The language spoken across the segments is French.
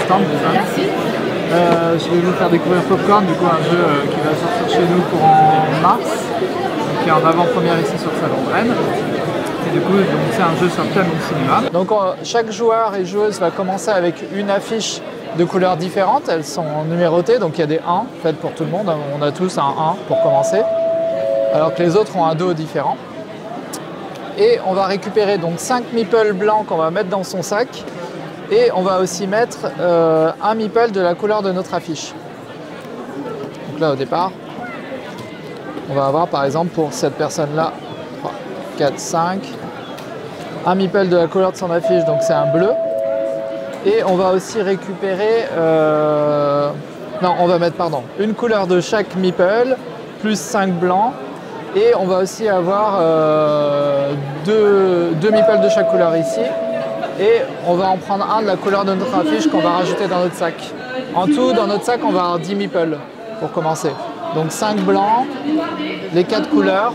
stand de ça. Je vais vous faire découvrir Popcorn, du coup un jeu qui va sortir chez nous courant mars, donc, qui est en avant-première ici sur Salon de Rennes. Et du coup, c'est un jeu sur le thème du cinéma. Donc chaque joueur et joueuse va commencer avec une affiche de couleurs différentes. Elles sont numérotées, donc il y a des 1 faites pour tout le monde. On a tous un 1 pour commencer, alors que les autres ont un dos différent. Et on va récupérer donc 5 meeples blancs qu'on va mettre dans son sac. Et on va aussi mettre un meeple de la couleur de notre affiche. Donc là au départ, on va avoir par exemple pour cette personne-là, 3, 4, 5, un meeple de la couleur de son affiche, donc c'est un bleu. Et on va aussi récupérer, non on va mettre pardon, une couleur de chaque meeple, plus 5 blancs. Et on va aussi avoir deux meeples de chaque couleur ici. Et on va en prendre un de la couleur de notre affiche qu'on va rajouter dans notre sac. En tout, dans notre sac, on va avoir 10 meeples pour commencer. Donc 5 blancs, les 4 couleurs,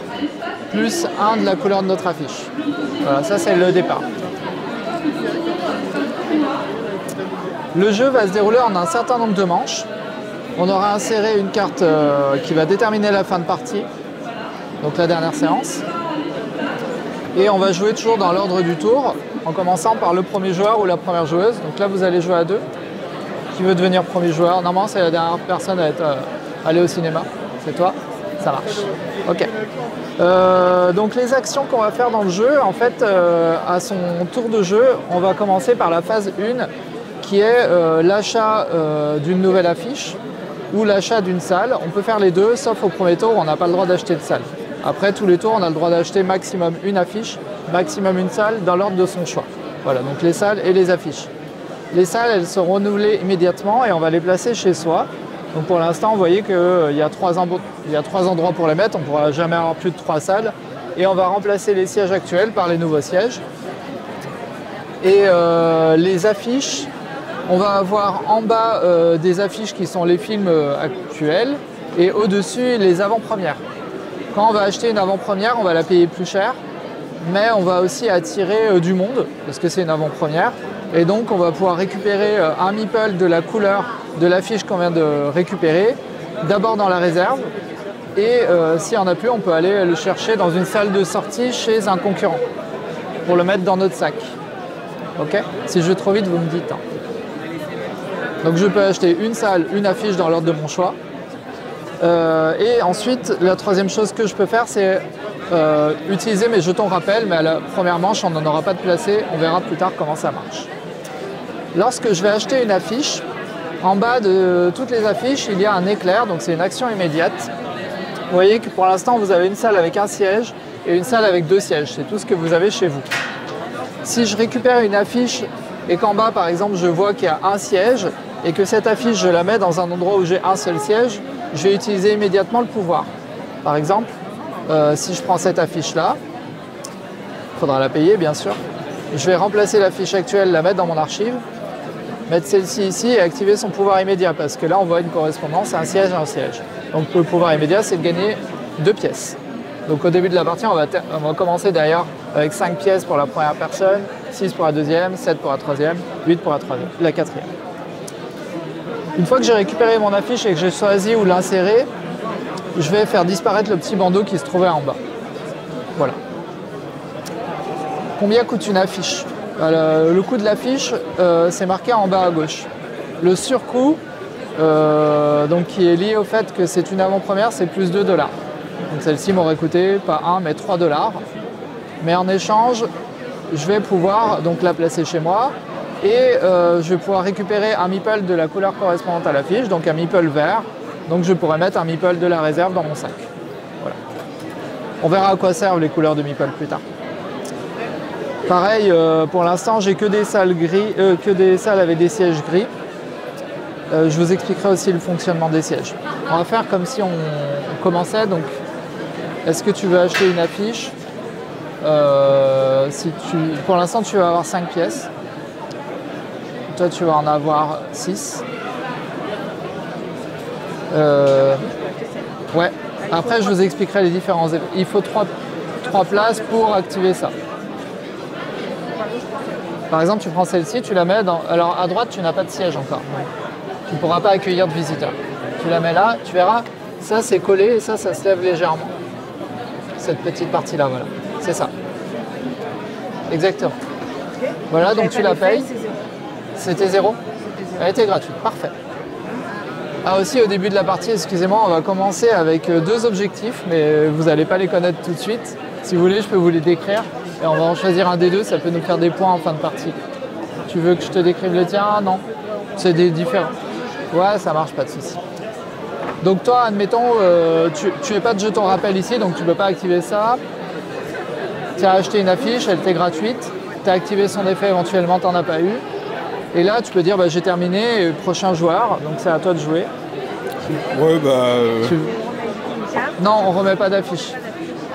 plus un de la couleur de notre affiche. Voilà, ça c'est le départ. Le jeu va se dérouler en un certain nombre de manches. On aura inséré une carte qui va déterminer la fin de partie, donc la dernière séance. Et on va jouer toujours dans l'ordre du tour, en commençant par le premier joueur ou la première joueuse. Donc là, vous allez jouer à 2. Qui veut devenir premier joueur? Normalement, c'est la dernière personne à être allée au cinéma. C'est toi? Ça marche. Ok. Donc les actions qu'on va faire dans le jeu, en fait, à son tour de jeu, on va commencer par la phase 1, qui est l'achat d'une nouvelle affiche ou l'achat d'une salle. On peut faire les deux, sauf au premier tour où on n'a pas le droit d'acheter de salle. Après, tous les tours, on a le droit d'acheter maximum une affiche, maximum une salle, dans l'ordre de son choix. Voilà, donc les salles et les affiches. Les salles, elles seront renouvelées immédiatement et on va les placer chez soi. Donc pour l'instant, vous voyez qu'il y a 3 endroits pour les mettre. On ne pourra jamais avoir plus de 3 salles. Et on va remplacer les sièges actuels par les nouveaux sièges. Et les affiches, on va avoir en bas des affiches qui sont les films actuels et au-dessus les avant-premières. Quand on va acheter une avant-première, on va la payer plus cher, mais on va aussi attirer du monde, parce que c'est une avant-première. Et donc, on va pouvoir récupérer un meeple de la couleur de l'affiche qu'on vient de récupérer, d'abord dans la réserve. Et s'il n'y en a plus, on peut aller le chercher dans une salle de sortie chez un concurrent, pour le mettre dans notre sac. Ok? Si je vais trop vite, vous me dites. Hein. Donc, je peux acheter une salle, une affiche dans l'ordre de mon choix. Et ensuite, la troisième chose que je peux faire, c'est utiliser mes jetons rappel, mais à la première manche, on n'en aura pas de placé. On verra plus tard comment ça marche. Lorsque je vais acheter une affiche, en bas de toutes les affiches, il y a un éclair, donc c'est une action immédiate. Vous voyez que pour l'instant, vous avez une salle avec un siège et une salle avec 2 sièges. C'est tout ce que vous avez chez vous. Si je récupère une affiche et qu'en bas, par exemple, je vois qu'il y a un siège et que cette affiche, je la mets dans un endroit où j'ai un seul siège, je vais utiliser immédiatement le pouvoir. Par exemple, si je prends cette affiche-là, il faudra la payer bien sûr. Je vais remplacer l'affiche actuelle, la mettre dans mon archive, mettre celle-ci ici et activer son pouvoir immédiat parce que là on voit une correspondance, un siège et un siège. Donc le pouvoir immédiat, c'est de gagner 2 pièces. Donc au début de la partie, on va commencer d'ailleurs avec 5 pièces pour la première personne, 6 pour la deuxième, 7 pour la troisième, 8 pour la quatrième. Une fois que j'ai récupéré mon affiche et que j'ai choisi où l'insérer, je vais faire disparaître le petit bandeau qui se trouvait en bas. Voilà. Combien coûte une affiche? Le coût de l'affiche, c'est marqué en bas à gauche. Le surcoût, donc qui est lié au fait que c'est une avant-première, c'est plus 2 $. Donc celle-ci m'aurait coûté pas 1 mais 3 $. Mais en échange, je vais pouvoir donc la placer chez moi. Et je vais pouvoir récupérer un meeple de la couleur correspondante à l'affiche, donc un meeple vert. Donc je pourrais mettre un meeple de la réserve dans mon sac. Voilà. On verra à quoi servent les couleurs de meeple plus tard. Pareil, pour l'instant, j'ai que des salles gris, que des salles avec des sièges gris. Je vous expliquerai aussi le fonctionnement des sièges. On va faire comme si on commençait. Donc, est-ce que tu veux acheter une affiche? Pour l'instant, tu vas avoir 5 pièces. Toi, tu vas en avoir 6. Ouais. Après, je vous expliquerai les différents effets. Il faut 3 places pour activer ça. Par exemple, tu prends celle-ci, tu la mets dans... Alors à droite, tu n'as pas de siège encore. Tu ne pourras pas accueillir de visiteurs. Tu la mets là, tu verras, ça c'est collé et ça se lève légèrement. Cette petite partie-là, voilà. C'est ça. Exactement. Voilà, donc tu la payes. C'était 0. Elle était gratuite, parfait. Ah aussi, au début de la partie, excusez-moi, on va commencer avec 2 objectifs, mais vous n'allez pas les connaître tout de suite. Si vous voulez, je peux vous les décrire. Et on va en choisir un des 2, ça peut nous faire des points en fin de partie. Tu veux que je te décrive le tien? Non. C'est des différents. Ouais, ça marche, pas de souci. Donc toi, admettons, tu n'as pas de jeton rappel ici, donc tu ne peux pas activer ça. Tu as acheté une affiche, elle était gratuite. Tu as activé son effet, éventuellement, tu n'en as pas eu. Et là, tu peux dire, bah, j'ai terminé, prochain joueur, donc c'est à toi de jouer. Ouais, bah... Non, on ne remet pas d'affiche.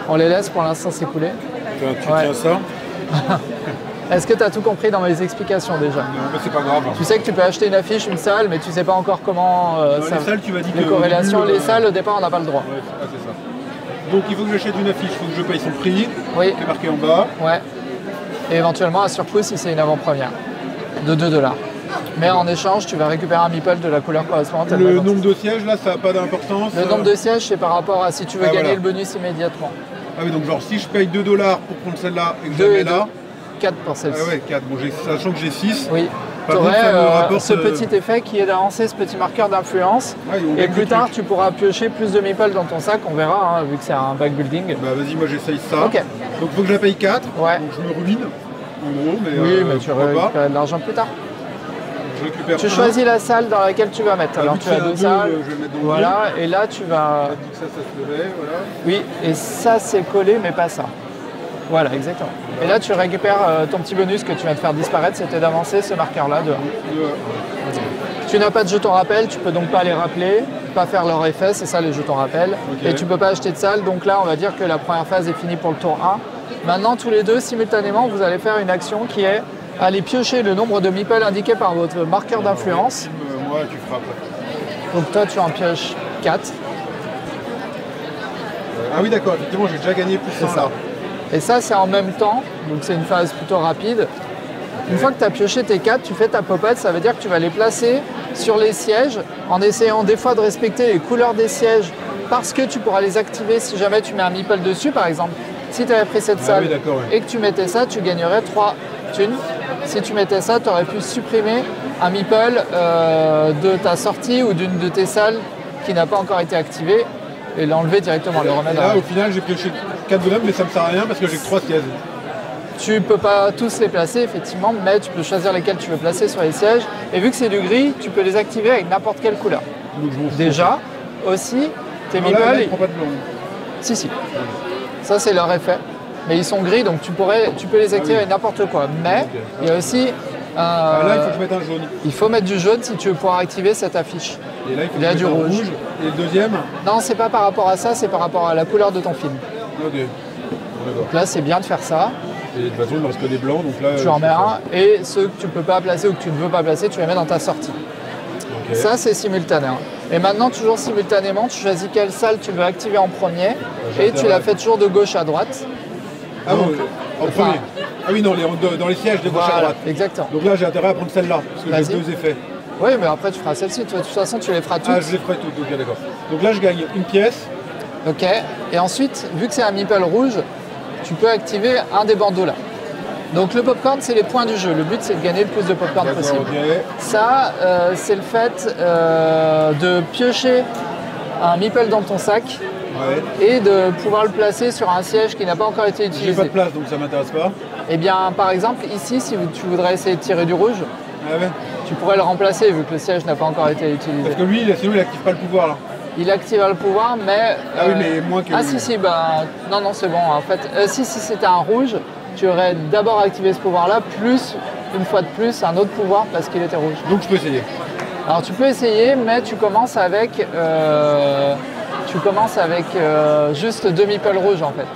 On les laisse pour l'instant s'écouler. Tu tiens ça? Est-ce que tu as tout compris dans mes explications déjà? Non, mais c'est pas grave. Tu sais que tu peux acheter une affiche, une salle, mais tu ne sais pas encore comment ça... Les salles, tu m'as dit les que... corrélations, les salles, au départ, on n'a pas le droit. Ouais, c'est ça. Donc il faut que j'achète une affiche, il faut que je paye son prix, oui. qui est marqué en bas. Ouais. Et éventuellement un surcoût si c'est une avant-première, de 2 $. Mais en échange, tu vas récupérer un meeple de la couleur correspondante. Le nombre de sièges, là, ça n'a pas d'importance? Le nombre de sièges, c'est par rapport à si tu veux gagner voilà. le bonus immédiatement. Ah oui, donc genre si je paye 2 $ pour prendre celle-là et que je 2 la mets et 2. là... 4 pour celle-ci. Ah ouais, 4. Bon, sachant que j'ai 6. Oui. Tu aurais ce petit effet qui est d'avancer ce petit marqueur d'influence. Et plus tard, tu pourras piocher plus de meeples dans ton sac, on verra, hein, vu que c'est un back building. Bah vas-y, moi j'essaye ça. Ok. Donc il faut que je la paye 4. Ouais. Donc je me ruine, en gros, mais oui, mais tu récupéreras de l'argent plus tard. Je récupère tu choisis la salle dans laquelle tu vas mettre. Alors tu as 2 salles. Je vais mettre dans voilà, et là tu vas... Ça se levait, voilà. Oui, et ça c'est collé, mais pas ça. Voilà, exactement. Et là, tu récupères ton petit bonus que tu viens de faire disparaître, c'était d'avancer ce marqueur-là dehors. Tu n'as pas de jetons rappel, tu peux donc pas les rappeler, pas faire leur effet, c'est ça les jetons rappel. Okay. Et tu peux pas acheter de salle, donc là, on va dire que la première phase est finie pour le tour 1. Maintenant, tous les deux, simultanément, vous allez faire une action qui est aller piocher le nombre de meeples indiqué par votre marqueur d'influence. Moi, tu frappes. Donc toi, tu en pioches 4. Ah oui, d'accord, effectivement, j'ai déjà gagné plus de ça. Et ça, c'est en même temps, donc c'est une phase plutôt rapide. Une fois que tu as pioché tes 4, tu fais ta popette, ça veut dire que tu vas les placer sur les sièges en essayant des fois de respecter les couleurs des sièges parce que tu pourras les activer si jamais tu mets un meeple dessus, par exemple. Si tu avais pris cette salle et que tu mettais ça, tu gagnerais 3 thunes. Si tu mettais ça, tu aurais pu supprimer un meeple de ta sortie ou d'une de tes salles qui n'a pas encore été activée et l'enlever directement, le remettre. Là, au final, j'ai pioché 4 bonhommes, mais ça me sert à rien parce que j'ai que 3 sièges. Tu ne peux pas tous les placer, effectivement, mais tu peux choisir lesquels tu veux placer sur les sièges. Et vu que c'est du gris, tu peux les activer avec n'importe quelle couleur. Déjà, aussi, tes meeples... Là, ils prennent pas de blanc. Si, si. Ça, c'est leur effet. Mais ils sont gris, donc tu peux les activer avec n'importe quoi. Mais il y a aussi... là, il faut que je mette un jaune. Il faut mettre du jaune si tu veux pouvoir activer cette affiche. Et là, il y a du rouge. Et le deuxième? Non, c'est pas par rapport à ça, c'est par rapport à la couleur de ton film. Ok. Donc là, c'est bien de faire ça. Et de toute façon, il ne reste que des blancs, donc là... Tu en mets un, et ceux que tu ne peux pas placer ou que tu ne veux pas placer, tu les mets dans ta sortie. Okay. Ça, c'est simultané. Et maintenant, toujours simultanément, tu choisis quelle salle tu veux activer en premier, et tu la fais toujours de gauche à droite. Ah donc, bon, en premier. Ah oui, non, dans les sièges de gauche à droite. Exactement. Donc là, j'ai intérêt à prendre celle-là, parce que j'ai 2 effets. Oui, mais après, tu feras celle-ci. De toute façon, tu les feras toutes. Ah, je les ferai toutes, ok, d'accord. Donc là, je gagne une pièce. Ok. Et ensuite, vu que c'est un meeple rouge, tu peux activer un des bandeaux là. Donc le popcorn, c'est les points du jeu. Le but, c'est de gagner le plus de popcorn possible. Okay. Ça, c'est le fait de piocher un meeple dans ton sac et de pouvoir le placer sur un siège qui n'a pas encore été utilisé. J'ai pas de place, donc ça m'intéresse pas. Eh bien, par exemple, ici, si tu voudrais essayer de tirer du rouge, tu pourrais le remplacer vu que le siège n'a pas encore été utilisé. Parce que lui, sinon, il n'active pas le pouvoir là. Il active le pouvoir, mais... Ah oui, mais moins que... Ah si, bah... Non, non, c'est bon. En fait, si c'était un rouge, tu aurais d'abord activé ce pouvoir-là, plus, une fois de plus, un autre pouvoir parce qu'il était rouge. Donc je peux essayer. Alors tu peux essayer, mais tu commences avec... juste 2 meeples rouges, en fait.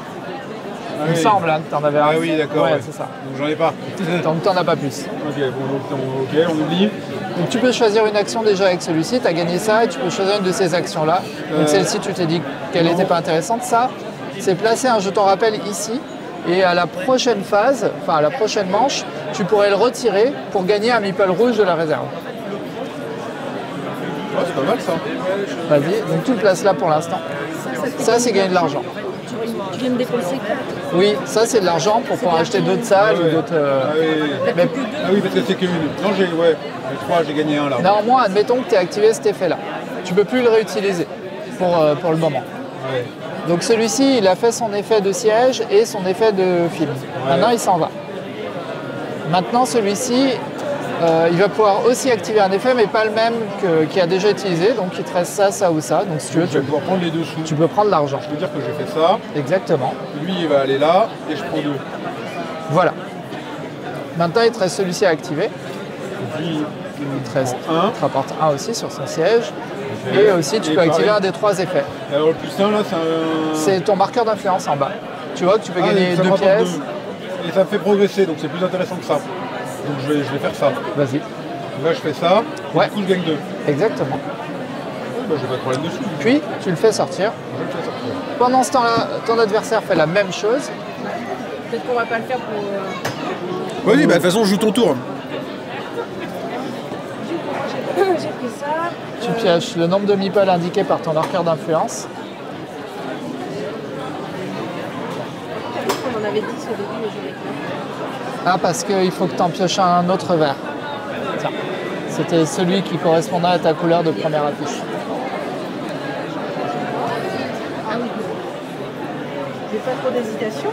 Ah, il me semble hein, que tu en avais un. Ah oui, d'accord. Ouais, c'est ça. Donc j'en ai pas. Donc tu n'en as pas plus. Ok, bon, donc, on oublie. Donc tu peux choisir une action déjà avec celui-ci, tu as gagné ça et tu peux choisir une de ces actions-là. Donc celle-ci, tu t'es dit qu'elle n'était pas intéressante. Ça, c'est placer un jeton rappel ici Et à la prochaine phase, enfin à la prochaine manche, tu pourrais le retirer pour gagner un meeple rouge de la réserve. Oh, c'est pas mal ça. Vas-y, donc tu le places là pour l'instant. Ça, c'est gagner de l'argent. Tu viens de dépenser 4. Oui, ça c'est de l'argent pour pouvoir acheter d'autres salles ou d'autres. Mais Ah oui, parce que c'est qu'une. Non, j'ai 3, j'ai gagné un là. néanmoins, admettons que tu aies activé cet effet-là. Tu peux plus le réutiliser pour le moment. Ouais. Donc celui-ci, il a fait son effet de siège et son effet de film. Maintenant, il s'en va. Maintenant, celui-ci, il va pouvoir aussi activer un effet, mais pas le même qu'il a déjà utilisé. Donc il te reste ça, ça ou ça. Donc si tu veux, Je vais pouvoir prendre les dessous. tu peux prendre l'argent. Je veux dire que j'ai fait ça. Exactement. Lui, il va aller là et je prends 2. Voilà. Maintenant, il te reste celui-ci à activer. Lui, Il te reste un. il te rapporte un aussi sur son siège. Et aussi, tu peux activer un des 3 effets. Et alors le plus 1 là, c'est un. C'est ton marqueur d'influence en bas. Tu vois que tu peux gagner ça me 2 rapporte pièces. 2. Et ça me fait progresser, donc c'est plus intéressant que ça. Donc je vais faire ça. Vas-y. Donc là, je fais ça. Et Ouais. du coup, je gagne 2. Exactement. Bah, j'ai pas de problème dessus. Puis, tu le fais sortir. Je le fais sortir. Pendant ce temps-là, ton adversaire fait la même chose. Peut-être qu'on va pas le faire pour. Vas-y, bah de toute façon, joue ton tour. J'ai pris ça. Tu pioches le nombre de meeples indiqué par ton marqueur d'influence. On en avait 10 au début, mais je l'ai. Ah, parce qu'il faut que tu en pioches un autre vert. Tiens. C'était celui qui correspondait à ta couleur de première affiche. Ah oui. J'ai pas trop d'hésitation.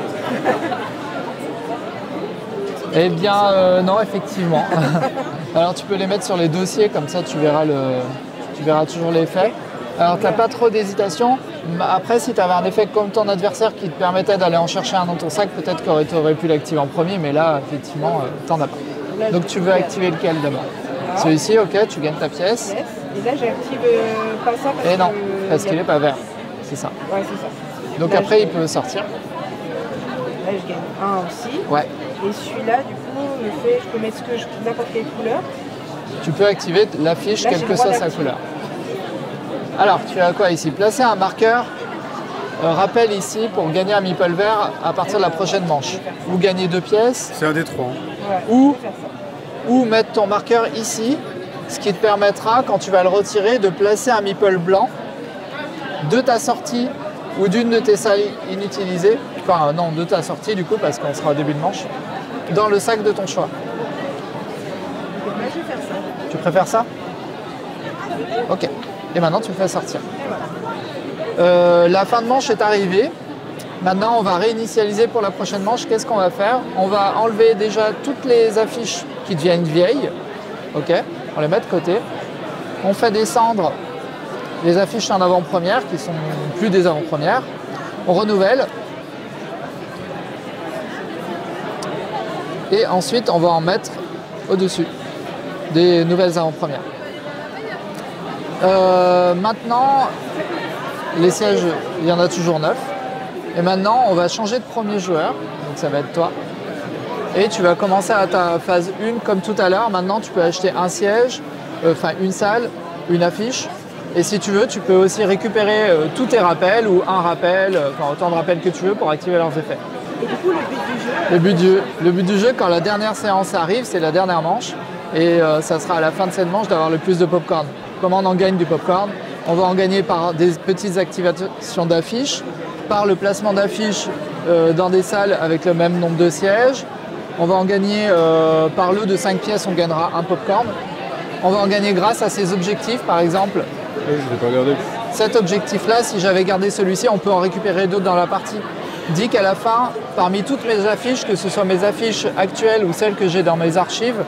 Eh bien, non, effectivement. Alors, tu peux les mettre sur les dossiers, comme ça, tu verras toujours l'effet. Alors, tu n'as pas trop d'hésitation. Après, si tu avais un effet comme ton adversaire qui te permettait d'aller en chercher un dans ton sac, peut-être que tu aurais pu l'activer en premier, mais là, effectivement, tu n'en as pas. Donc, tu veux activer lequel d'abord? Celui-ci, ok, tu gagnes ta pièce. Yes. Et là, j'active pas ça parce Et non, que. parce qu'il n'est pas vert. C'est ça. Ouais, c'est ça. Donc, Là, après, je il gagne. peut sortir. Là, je gagne un aussi. Ouais. Et celui-là, du coup, je peux mettre n'importe quelle couleur. Tu peux activer l'affiche, Là, quelle j'ai que le droit soit sa d'activer. couleur. Alors, tu as quoi ici? Placer un marqueur. Rappel ici pour gagner un meeple vert à partir de la prochaine manche. Ou gagner 2 pièces, C'est un des 3. Voilà, Ou- je peux faire ça. ou mettre ton marqueur ici, ce qui te permettra, quand tu vas le retirer, de placer un meeple blanc de ta sortie ou d'une de tes salles inutilisées, enfin non, de ta sortie du coup, parce qu'on sera au début de manche, dans le sac de ton choix. Donc là, je vais faire ça. Tu préfères ça? Ok. Et maintenant, tu le fais sortir. La fin de manche est arrivée. Maintenant, on va réinitialiser pour la prochaine manche. Qu'est-ce qu'on va faire? On va enlever déjà toutes les affiches qui deviennent vieilles. Ok. On les met de côté. On fait descendre les affiches en avant-première qui sont plus des avant-premières. On renouvelle. Et ensuite, on va en mettre au-dessus des nouvelles avant-premières. Maintenant, les sièges, il y en a toujours 9. Et maintenant, on va changer de premier joueur. Donc ça va être toi. Et tu vas commencer à ta phase 1 comme tout à l'heure. Maintenant, tu peux acheter un siège, enfin une salle, une affiche. Et si tu veux, tu peux aussi récupérer tous tes rappels ou un rappel, enfin autant de rappels que tu veux pour activer leurs effets. Et du coup, le but du jeu. Le but du jeu, quand la dernière séance arrive, c'est la dernière manche. Et ça sera à la fin de cette manche d'avoir le plus de popcorn. Comment on en gagne du popcorn? On va en gagner par des petites activations d'affiches, par le placement d'affiches dans des salles avec le même nombre de sièges. On va en gagner par lot de 5 pièces, on gagnera un popcorn. On va en gagner grâce à ces objectifs, par exemple. Je l'ai pas regardé. Cet objectif-là, si j'avais gardé celui-ci, on peut en récupérer d'autres dans la partie. Dit qu'à la fin, parmi toutes mes affiches, que ce soit mes affiches actuelles ou celles que j'ai dans mes archives,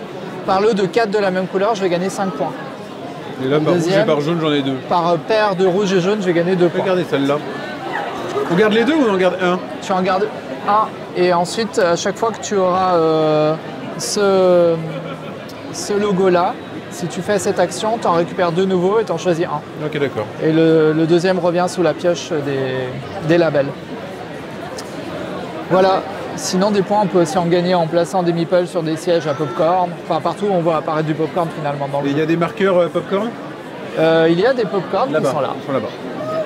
par lot de 4 de la même couleur, je vais gagner 5 points. Et là, par rouge Deuxième. et par jaune, j'en ai 2. Par paire de rouge et jaune, je vais gagner 2 points. Regardez celle-là. On garde les deux ou on en garde un? Tu en gardes un et ensuite, à chaque fois que tu auras ce logo-là, si tu fais cette action, tu en récupères 2 nouveaux et tu en choisis un. Ok, d'accord. Et le deuxième revient sous la pioche des labels. Voilà. Sinon, des points, on peut aussi en gagner en plaçant des meeples sur des sièges à popcorn. Enfin, partout où on voit apparaître du popcorn finalement dans le Et il jeu. y a des marqueurs popcorn? Il y a des popcorn qui sont là. Ils sont là-bas.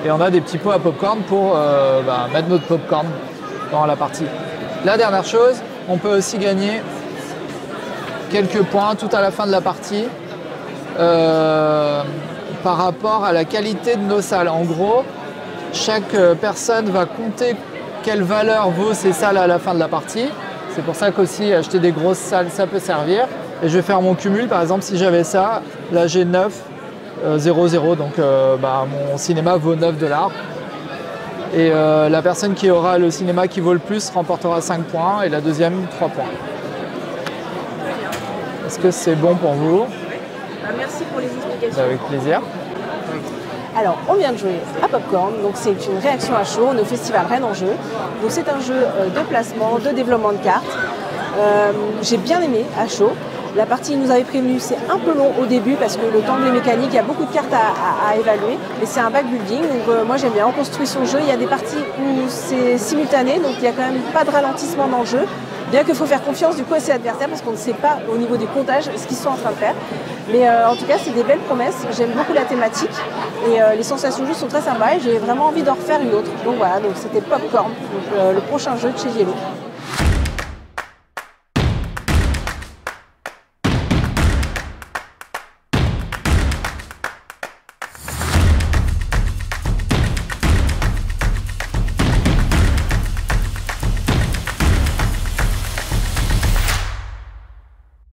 Et on a des petits pots à popcorn pour mettre notre popcorn dans la partie. La dernière chose, on peut aussi gagner quelques points tout à la fin de la partie par rapport à la qualité de nos salles. En gros, chaque personne va compter quelle valeur vaut ces salles à la fin de la partie. C'est pour ça qu'aussi acheter des grosses salles, ça peut servir. Et je vais faire mon cumul. Par exemple, si j'avais ça, là j'ai 9, 0, 0. Donc mon cinéma vaut 9 $. Et la personne qui aura le cinéma qui vaut le plus remportera 5 points et la deuxième 3 points. Est-ce que c'est bon pour vous? Merci pour les explications. Avec plaisir. Alors, on vient de jouer à Popcorn, donc c'est une réaction à chaud. On est au Festival Rennes en jeu. Donc c'est un jeu de placement, de développement de cartes. J'ai bien aimé à chaud. La partie nous avait prévenu, c'est un peu long au début parce que le temps des mécaniques, il y a beaucoup de cartes à évaluer. Mais c'est un back building, donc moi j'aime bien. On construit son jeu. Il y a des parties où c'est simultané, donc il n'y a quand même pas de ralentissement dans le jeu. Bien qu'il faut faire confiance du coup à ses adversaires parce qu'on ne sait pas au niveau des comptages ce qu'ils sont en train de faire. Mais en tout cas, c'est des belles promesses. J'aime beaucoup la thématique et les sensations de jeu sont très sympas et j'ai vraiment envie d'en refaire une autre. Donc voilà, donc c'était Popcorn, donc, le prochain jeu de chez Yellow.